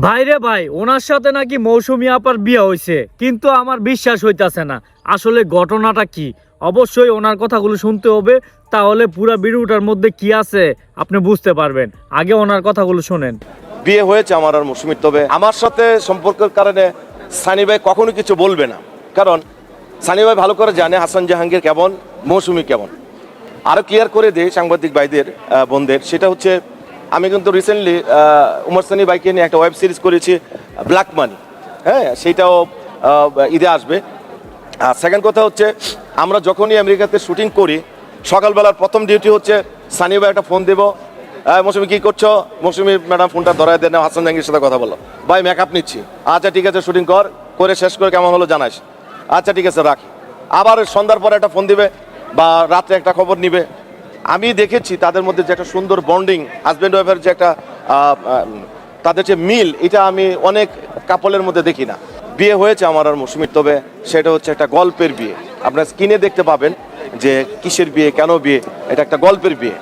ভাইরে ভাই, ওনার সাথে নাকি মৌসুমী আপার বিয়ে হয়েছে, কিন্তু আমার বিশ্বাস হইতাছে না। আসলে ঘটনাটা কি? অবশ্যই ওনার কথাগুলো শুনতে হবে, তাহলে পুরো ভিডিওটার মধ্যে কি আছে আপনি বুঝতে পারবেন। আগে ওনার কথাগুলো শোনেন। বিয়ে হয়েছে আমার আর মৌসুমীর, তবে আমার সাথে সম্পর্কের কারণে সানি ভাই কখনো কিছু বলবে না, কারণ সানি ভাই ভালো করে জানে হাসান জাহাঙ্গীর কেমন, মৌসুমী কেমন। আরও ক্লিয়ার করে দিই সাংবাদিক ভাইদের, বোনদের, সেটা হচ্ছে আমি কিন্তু রিসেন্টলি উমর সানি ভাইকে নিয়ে একটা ওয়েব সিরিজ করেছি, ব্ল্যাক মানি। হ্যাঁ, সেইটাও ঈদে আসবে। আর সেকেন্ড কথা হচ্ছে, আমরা যখনই আমেরিকাতে শুটিং করি, সকালবেলার প্রথম ডিউটি হচ্ছে সানি ভাই একটা ফোন দেবো, মৌসুমী কী করছো? মৌসুমী ম্যাডাম ফোনটা ধরায় দেন, হাসান জাহাঙ্গীর সাথে কথা বলো, ভাই মেকআপ নিচ্ছি, আচ্ছা ঠিক আছে শুটিং করে শেষ করে কেমন হলো জানাইস, আচ্ছা ঠিক আছে রাখি। আবার সন্ধ্যার পরে একটা ফোন দিবে বা রাত্রে একটা খবর নিবে। আমি দেখেছি তাদের মধ্যে যে একটা সুন্দর বন্ডিং, হাজব্যান্ড ওয়াইফের যে একটা তাদের যে মিল, এটা আমি অনেক কাপলের মধ্যে দেখি না। বিয়ে হয়েছে আমার আর মৌসুমীর, তবে সেটা হচ্ছে একটা গল্পের বিয়ে। আপনারা স্ক্রিনে দেখতে পাবেন যে কিসের বিয়ে, কেন বিয়ে, এটা একটা গল্পের বিয়ে।